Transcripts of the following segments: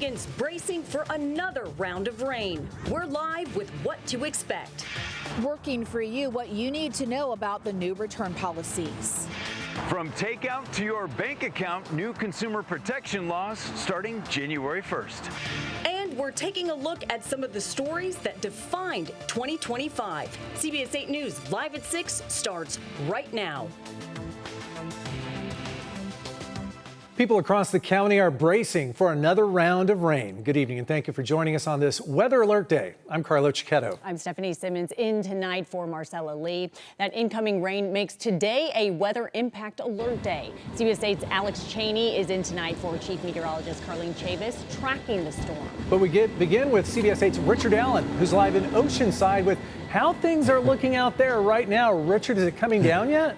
Michigan's bracing for another round of rain. We're live with what to expect. Working for you, what you need to know about the new return policies. From takeout to your bank account, new consumer protection laws starting January 1st. And we're taking a look at some of the stories that defined 2025. CBS 8 News Live at 6 starts right now. People across the county are bracing for another round of rain. Good evening and thank you for joining us on this Weather Alert Day. I'm Carlo Cicchetto. I'm Stephanie Simmons in tonight for Marcella Lee. That incoming rain makes today a Weather Impact Alert Day. CBS 8's Alex Cheney is in tonight for Chief Meteorologist Carlene Chavis tracking the storm. But we begin with CBS 8's Richard Allen, who's live in Oceanside with how things are looking out there right now. Richard, is it coming down yet?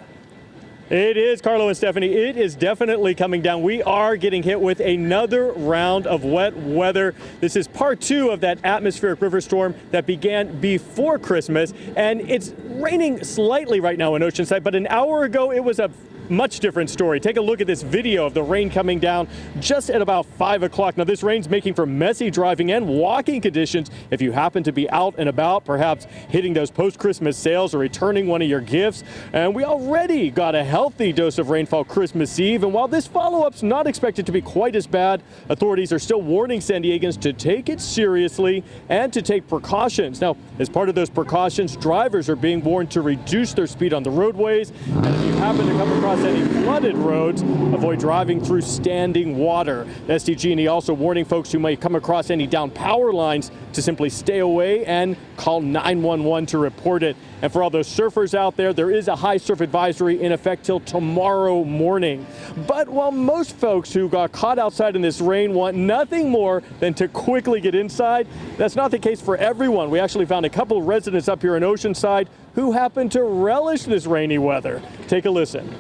It is, Carlo and Stephanie. It is definitely coming down. We are getting hit with another round of wet weather. This is part 2 of that atmospheric river storm that began before Christmas. And it's raining slightly right now in Oceanside, but an hour ago it was a much different story. Take a look at this video of the rain coming down just at about 5 o'clock. Now, this rain's making for messy driving and walking conditions if you happen to be out and about, perhaps hitting those post-Christmas sales or returning one of your gifts. And we already got a healthy dose of rainfall Christmas Eve. And while this follow-up's not expected to be quite as bad, authorities are still warning San Diegans to take it seriously and to take precautions. Now, as part of those precautions, drivers are being warned to reduce their speed on the roadways. And if you happen to come across any flooded roads, avoid driving through standing water. SDG&E also warning folks who may come across any down power lines to simply stay away and call 911 to report it. And for all those surfers out there, there is a high surf advisory in effect till tomorrow morning. But while most folks who got caught outside in this rain want nothing more than to quickly get inside, that's not the case for everyone. We actually found a couple of residents up here in Oceanside who happen to relish this rainy weather. Take a listen.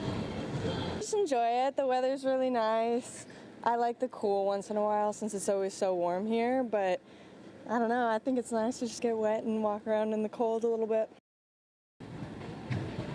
Just enjoy it. The weather's really nice. I like the cool once in a while since it's always so warm here, but I don't know. I think it's nice to just get wet and walk around in the cold a little bit.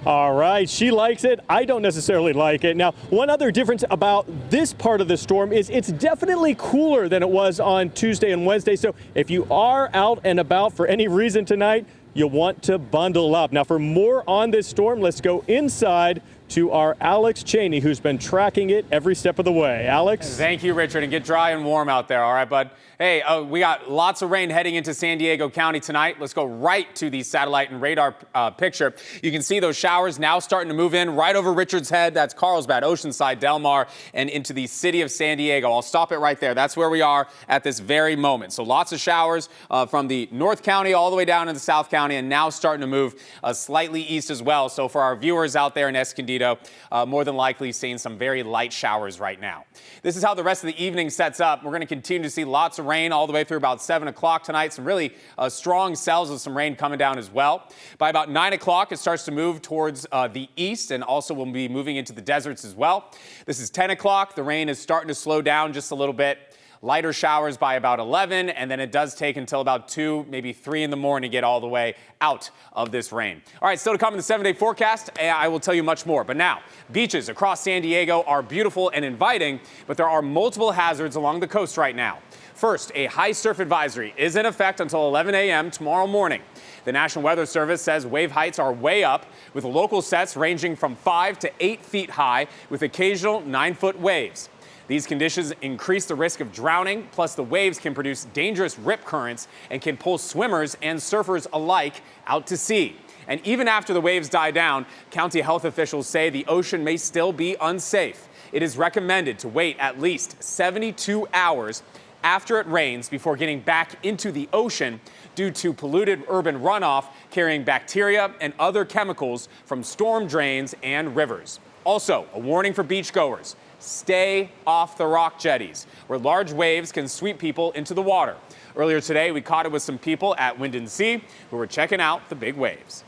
All right, she likes it. I don't necessarily like it. Now, one other difference about this part of the storm is it's definitely cooler than it was on Tuesday and Wednesday. So if you are out and about for any reason tonight, you'll want to bundle up. Now, for more on this storm, let's go inside to our Alex Cheney, who's been tracking it every step of the way. Alex? Thank you, Richard, and get dry and warm out there, all right, bud? Hey, we got lots of rain heading into San Diego County tonight. Let's go right to the satellite and radar picture. You can see those showers now starting to move in right over Richard's head. That's Carlsbad, Oceanside, Del Mar, and into the city of San Diego. I'll stop it right there. That's where we are at this very moment. So lots of showers from the North County all the way down into South County, and now starting to move slightly east as well. So for our viewers out there in Escondido, more than likely seeing some very light showers right now. This is how the rest of the evening sets up. We're going to continue to see lots of rain all the way through about 7 o'clock tonight. Some really strong cells of some rain coming down as well. By about 9 o'clock, it starts to move towards the east, and also will be moving into the deserts as well. This is 10 o'clock. The rain is starting to slow down just a little bit. Lighter showers by about 11, and then it does take until about 2, maybe 3 in the morning to get all the way out of this rain. All right, still to come in the 7-day forecast, I will tell you much more. But now, beaches across San Diego are beautiful and inviting, but there are multiple hazards along the coast right now. First, a high surf advisory is in effect until 11 a.m. tomorrow morning. The National Weather Service says wave heights are way up, with local sets ranging from 5 to 8 feet high, with occasional 9-foot waves. These conditions increase the risk of drowning, plus the waves can produce dangerous rip currents and can pull swimmers and surfers alike out to sea. And even after the waves die down, county health officials say the ocean may still be unsafe. It is recommended to wait at least 72 hours after it rains before getting back into the ocean due to polluted urban runoff carrying bacteria and other chemicals from storm drains and rivers. Also, a warning for beachgoers. Stay off the rock jetties, where large waves can sweep people into the water. Earlier today, we caught it with some people at Wind and Sea who were checking out the big waves.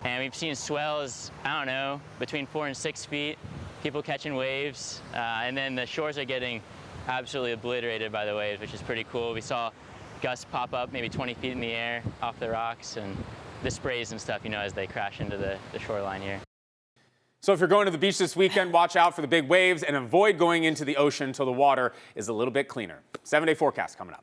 And we've seen swells, I don't know, between 4 and 6 feet, people catching waves, and then the shores are getting absolutely obliterated by the waves, which is pretty cool. We saw gusts pop up maybe 20 feet in the air off the rocks, and the sprays and stuff, you know, as they crash into the shoreline here. So if you're going to the beach this weekend, watch out for the big waves and avoid going into the ocean until the water is a little bit cleaner. 7-day forecast coming up.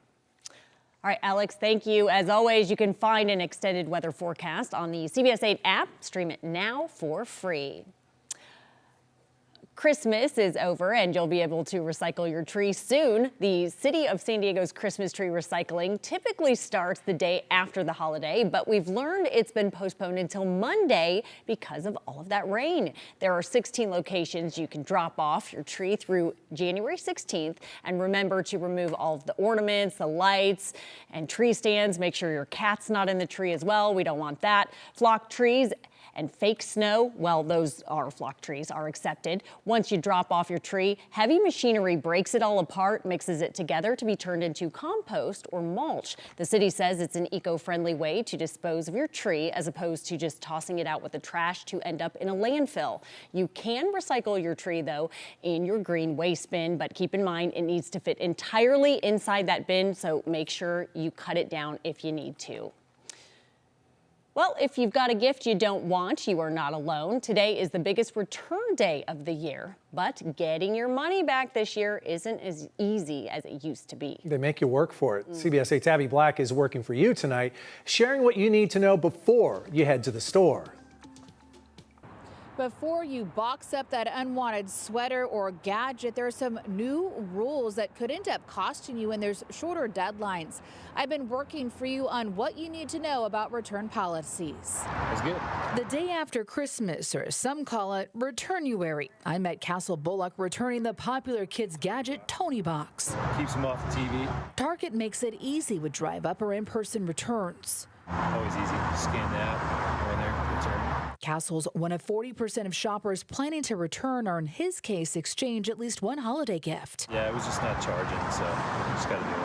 All right, Alex, thank you. As always, you can find an extended weather forecast on the CBS 8 app. Stream it now for free. Christmas is over and you'll be able to recycle your tree soon. The City of San Diego's Christmas tree recycling typically starts the day after the holiday, but we've learned it's been postponed until Monday because of all of that rain. There are 16 locations you can drop off your tree through January 16th. And remember to remove all of the ornaments, the lights, and tree stands. Make sure your cat's not in the tree as well. We don't want that. Flock trees and fake snow, well, those are flock trees, are accepted. Once you drop off your tree, heavy machinery breaks it all apart, mixes it together to be turned into compost or mulch. The city says it's an eco-friendly way to dispose of your tree as opposed to just tossing it out with the trash to end up in a landfill. You can recycle your tree, though, in your green waste bin, but keep in mind it needs to fit entirely inside that bin, so make sure you cut it down if you need to. Well, if you've got a gift you don't want, you are not alone. Today is the biggest return day of the year, but getting your money back this year isn't as easy as it used to be. They make you work for it. CBS 8's Abby Black is working for you tonight, sharing what you need to know before you head to the store. Before you box up that unwanted sweater or gadget, there are some new rules that could end up costing you, and there's shorter deadlines. I've been working for you on what you need to know about return policies. That's good. The day after Christmas, or some call it Returnuary. I met Castle Bullock returning the popular kids' gadget Tony Box. Keeps them off the TV. Target makes it easy with drive-up or in-person returns. Always easy. Scan the app, go in there, return. Castle's one of 40% of shoppers planning to return or, in his case, exchange at least one holiday gift. Yeah, it was just not charging, so just got to do it.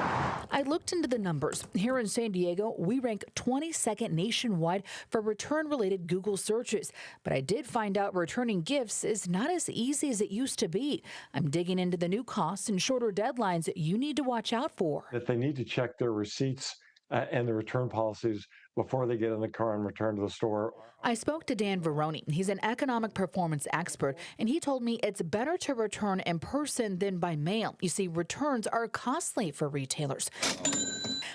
I looked into the numbers. Here in San Diego, we rank 22nd nationwide for return-related Google searches. But I did find out returning gifts is not as easy as it used to be. I'm digging into the new costs and shorter deadlines that you need to watch out for. That they need to check their receipts and the return policies before they get in the car and return to the store. I spoke to Dan Veroni. He's an economic performance expert, and he told me it's better to return in person than by mail. You see, returns are costly for retailers.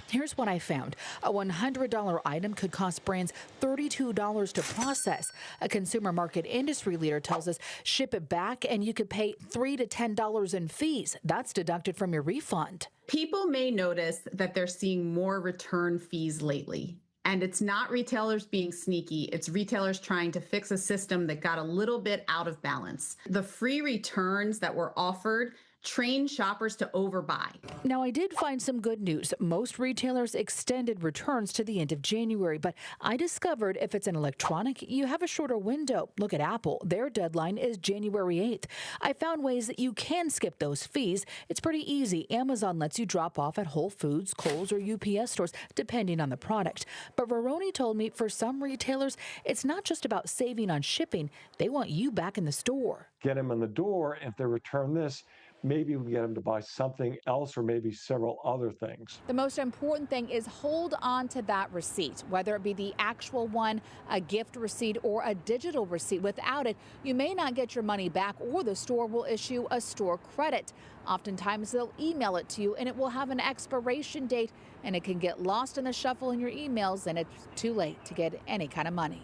Here's what I found. A $100 item could cost brands $32 to process. A consumer market industry leader tells us ship it back and you could pay $3 to $10 in fees. That's deducted from your refund. People may notice that they're seeing more return fees lately. And it's not retailers being sneaky, it's retailers trying to fix a system that got a little bit out of balance. The free returns that were offered train shoppers to overbuy. Now, I did find some good news. Most retailers extended returns to the end of January, but I discovered if it's an electronic, you have a shorter window. Look at Apple. Their deadline is January 8th. I found ways that you can skip those fees. It's pretty easy. Amazon lets you drop off at Whole Foods, Kohl's, or UPS stores, depending on the product. But Veroni told me for some retailers, it's not just about saving on shipping. They want you back in the store. Get them in the door. If they return this, maybe we get them to buy something else or maybe several other things. The most important thing is hold on to that receipt, whether it be the actual one, a gift receipt, or a digital receipt. Without it, you may not get your money back, or the store will issue a store credit. Oftentimes, they'll email it to you, and it will have an expiration date, and it can get lost in the shuffle in your emails, and it's too late to get any kind of money.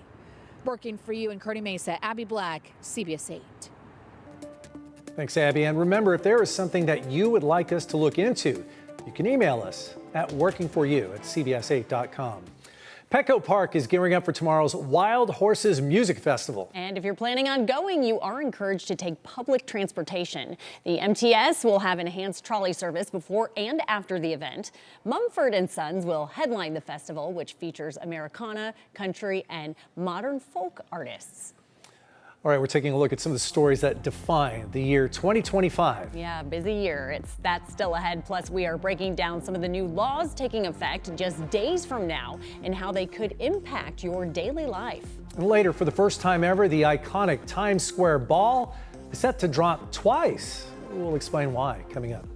Working for you in Kearny Mesa, Abby Black, CBS 8. Thanks, Abby. And remember, if there is something that you would like us to look into, you can email us at workingforyou@cbs8.com. Petco Park is gearing up for tomorrow's Wild Horses Music Festival. And if you're planning on going, you are encouraged to take public transportation. The MTS will have enhanced trolley service before and after the event. Mumford & Sons will headline the festival, which features Americana, country, and modern folk artists. All right, we're taking a look at some of the stories that define the year 2025. Yeah, busy year. That's still ahead. Plus, we are breaking down some of the new laws taking effect just days from now and how they could impact your daily life. And later, for the first time ever, the iconic Times Square ball is set to drop twice. We'll explain why coming up.